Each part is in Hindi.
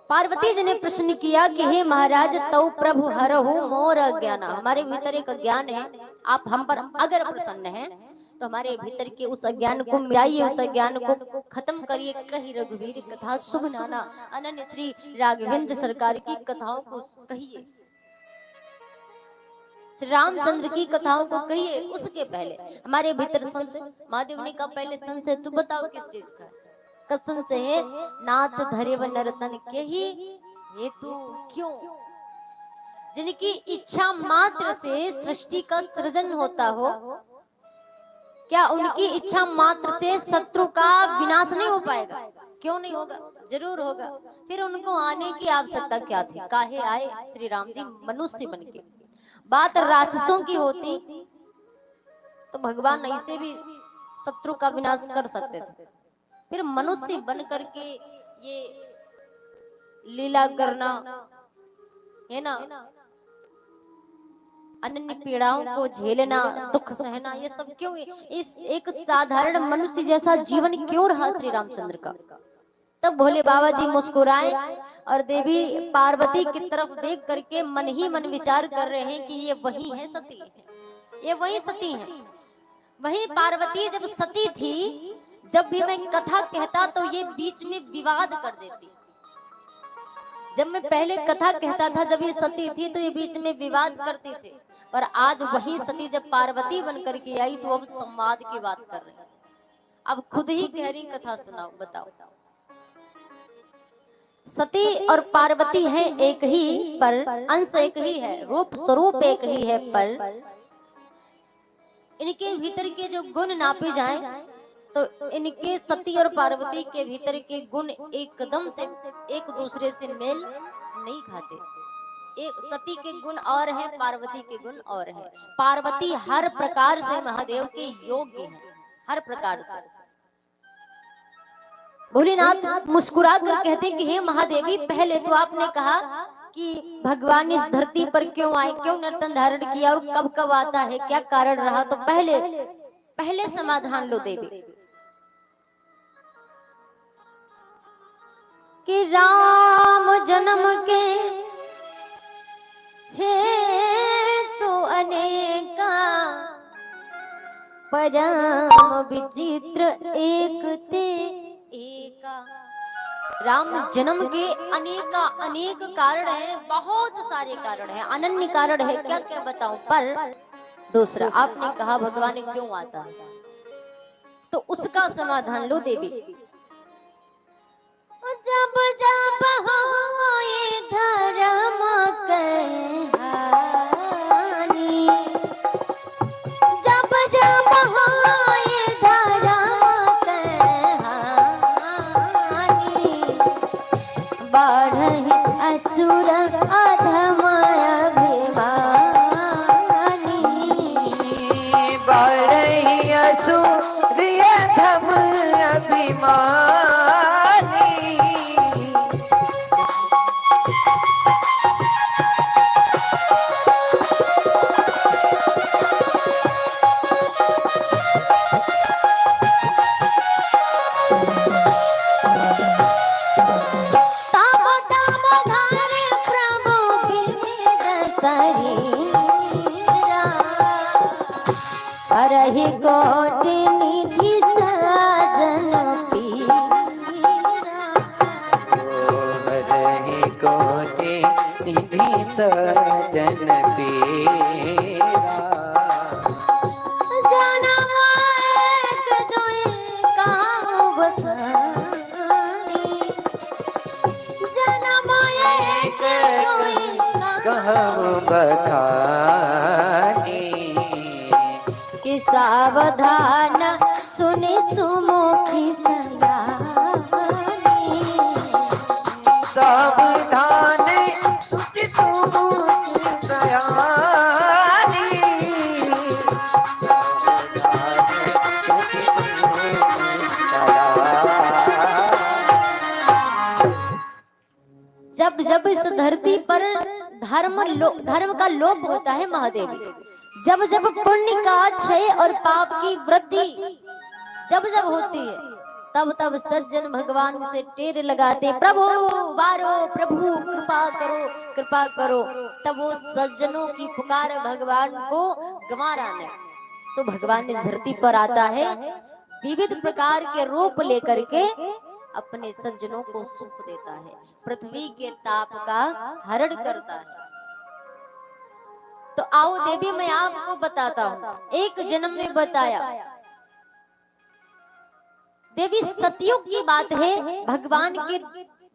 पार्वती जी ने प्रश्न किया कि हे महाराज, तौ प्रभु हरहु मोर अज्ञान। हमारे भीतर एक अज्ञान है, आप हम पर अगर प्रसन्न हैं तो हमारे भीतर के उस अज्ञान को मिटाइए, उस अज्ञान को खत्म करिए। कही रघुवीर कथा शुभ नाना, अनन्य श्री राघवेंद्र सरकार की कथाओं को कहिए, श्री रामचंद्र की कथाओं को कहिए। उसके पहले हमारे भीतर संशय, महादेव ने कहा पहले संशय तू बताओ किस चीज का। कसम से है नाथ धरे व नरतन के ही हेतु क्यों, जिनकी इच्छा मात्र से सृष्टि का सृजन होता हो, क्या उनकी इच्छा मात्र से शत्रु का विनाश नहीं हो पाएगा? क्यों नहीं होगा, जरूर होगा। फिर उनको आने की आवश्यकता क्या थी? काहे आए श्री राम जी मनुष्य बन के? बात राक्षसों की होती तो भगवान ऐसे भी शत्रु का विनाश कर सकते थे। फिर मनुष्य बन करके ये लीला करना है ना, अन्य पीड़ाओं को झेलना, दुख सहना, ये सब क्यों? इस एक साधारण मनुष्य जैसा जीवन क्यों रहा श्री रामचंद्र का? तब भोले बाबा जी मुस्कुराए और देवी पार्वती की तरफ देख करके मन ही मन विचार कर रहे हैं कि ये वही है सती, ये वही सती है। वही पार्वती जब सती थी, जब भी मैं कथा कहता तो ये बीच में विवाद कर देती। जब मैं पहले कथा कहता था, जब ये सती थी तो ये बीच में विवाद करते थे। पर आज वही सती जब पार्वती बनकर के आई तो अब संवाद की बात कर रही है। अब खुद ही कह रही कथा सुनाओ, बताओ। सती और पार्वती है एक ही, पर अंश एक ही है, रूप स्वरूप एक ही है, पर इनके भीतर के जो गुण नापे जाएं तो इनके सती और पार्वती के भीतर के गुण एकदम से एक दूसरे से मेल नहीं खाते। एक सती के गुण और है, पार्वती के गुण और है। पार्वती हर प्रकार से महादेव के योग्य है, हर प्रकार से। भोलेनाथ मुस्कुरा कर कहते कि हे महादेवी, पहले तो आपने कहा कि भगवान इस धरती पर क्यों आए, क्यों नर्तन धारण किया और कब कब आता है, क्या कारण रहा? तो पहले समाधान लो देवी कि राम जन्म के हे तो अनेका, परम विचित्र एक ते एका। राम जन्म के अनेक कारण है, बहुत सारे कारण है, अनन्य कारण है, क्या क्या बताऊं। पर दूसरा आपने कहा भगवान क्यों आता है, तो उसका समाधान लो देवी। जब जब होए धर्म कहानी, जब जब होए धर्म कहानी, बढ़हि असुर अधम अभिमानी, बढ़हि असुर अधम अभिमानी। हरहि कोटि निधि साजन पीरा, हरहि कोटि निधि साजन पीरा। जनम एक जोई कहूँ बखानी, जनम एक जोई कहूँ बखानी। सावधान सुनि सुमुखी सयानी, सावधान सुनि सुमुखी सयानी। जब जब इस धरती पर धर्म का लोप होता है महादेवी, जब जब पुण्य का क्षय और पाप की वृद्धि जब जब होती है, तब तब सज्जन भगवान से टेर लगाते, प्रभु बारो, प्रभु कृपा करो, कृपा करो। तब वो सज्जनों की पुकार भगवान को गंवारा नहीं। तो भगवान इस धरती पर आता है, विविध प्रकार के रूप लेकर के अपने सज्जनों को सुख देता है, पृथ्वी के ताप का हरण करता है। तो आओ देवी, मैं आपको बताता हूँ, एक जन्म में बताया। देवी सतयुग की बात है, भगवान के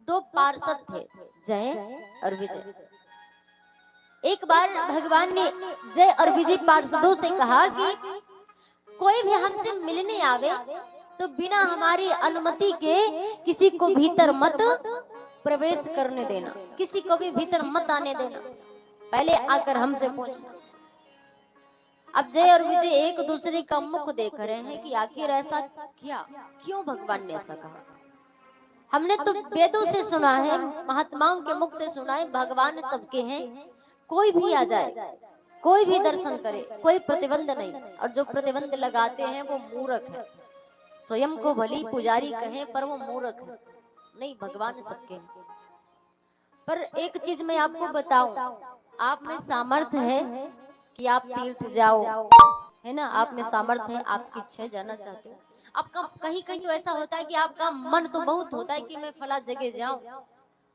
दो पार्षद थे, जय और विजय। एक बार भगवान ने जय और विजय पार्षदों से कहा कि कोई भी हमसे मिलने आवे तो बिना हमारी अनुमति के किसी को भीतर मत प्रवेश करने देना, किसी को भी भीतर मत आने देना, पहले आकर हमसे पूछना। अब जय और विजय एक दूसरे का मुख देख रहे हैं कि आखिर ऐसा क्या, क्यों भगवान ने ऐसा कहा। हमने तो वेदों से सुना है, महात्माओं के मुख से सुना है, भगवान सबके हैं, कोई भी आ जाए, कोई भी दर्शन करे, कोई प्रतिबंध नहीं। और जो प्रतिबंध लगाते हैं वो मूर्ख है, स्वयं को भली पुजारी कहें पर वो मूर्ख है। नहीं, भगवान सबके हैं। पर एक चीज मैं आपको बताऊं, आप में सामर्थ्य है कि आप तीर्थ जाओ, है ना, आप में सामर्थ्य है, आपकी इच्छा जाना चाहते हो। आपका कहीं कहीं तो ऐसा होता है कि आपका मन तो बहुत होता है कि मैं फला जगह जाऊं,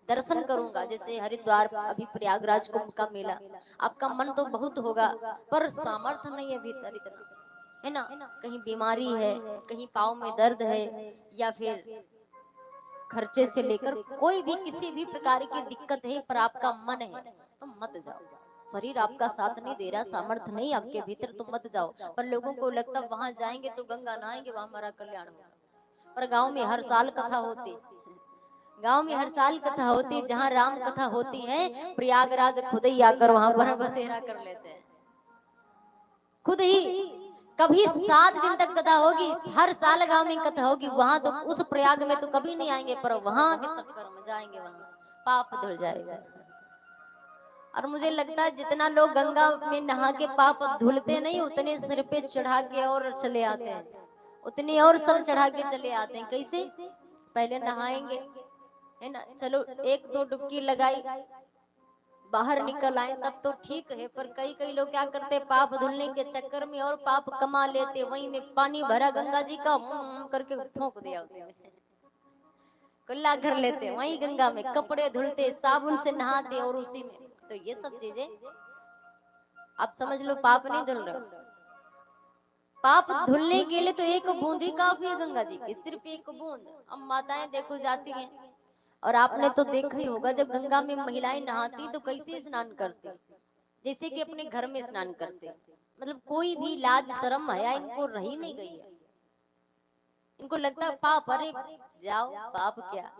दर्शन करूंगा, जैसे हरिद्वार, अभी प्रयागराज कुंभ का मेला, आपका मन तो बहुत होगा पर सामर्थ्य नहीं है भीतर इतना, है ना। कहीं बीमारी है, कहीं पाँव में दर्द है, या फिर खर्चे से लेकर कोई भी किसी भी प्रकार की दिक्कत है, पर आपका मन है तो मत जाओ। शरीर आपका साथ नहीं दे रहा, सामर्थ्य नहीं आपके भीतर, तो मत जाओ। पर लोगों को लगता वहां जाएंगे तो गंगा नहाएंगे, वहां हमारा कल्याण होगा। पर गांव में हर साल कथा होती, गांव में हर साल कथा होती, जहाँ राम कथा होती है, प्रयागराज खुद ही आकर वहां पर बसेरा कर लेते हैं, खुद ही। कभी 7 दिन तक कथा होगी, हर साल गांव में कथा होगी, वहां तो उस प्रयाग में तो कभी नहीं आएंगे, पर वहां के चक्कर में जाएंगे, वहां पाप धुल जाएगा। और मुझे लगता है जितना लोग गंगा में नहा के पाप धुलते नहीं, उतने सिर पे चढ़ा के और चले आते हैं, उतने और सर चढ़ा के चले आते हैं। कैसे? पहले नहाएंगे, है ना, चलो 1-2 डुबकी लगाई, बाहर निकल आए तब तो ठीक है। पर कई कई लोग क्या करते, पाप धुलने के चक्कर में और पाप कमा लेते, वहीं में पानी भरा गंगा जी का करके थोक दिया, उसमें कुल्ला कर लेते, वहीं गंगा में कपड़े धुलते, साबुन से नहाते, और उसी में। तो ये सब चीजें आप समझ लो, पाप नहीं धुल रहा। पाप धुलने के लिए तो एक बूंद ही काफी है गंगा जी की, सिर्फ एक बूंद। अब माताएं देखो जाती हैं, और आपने तो देखा ही होगा, जब गंगा में महिलाएं नहाती तो कैसे स्नान करती, जैसे कि अपने घर में स्नान करते। मतलब कोई भी लाज शर्म हया इनको रही नहीं गई है। इनको लगता है पाप, अरे जाओ, पाप क्या,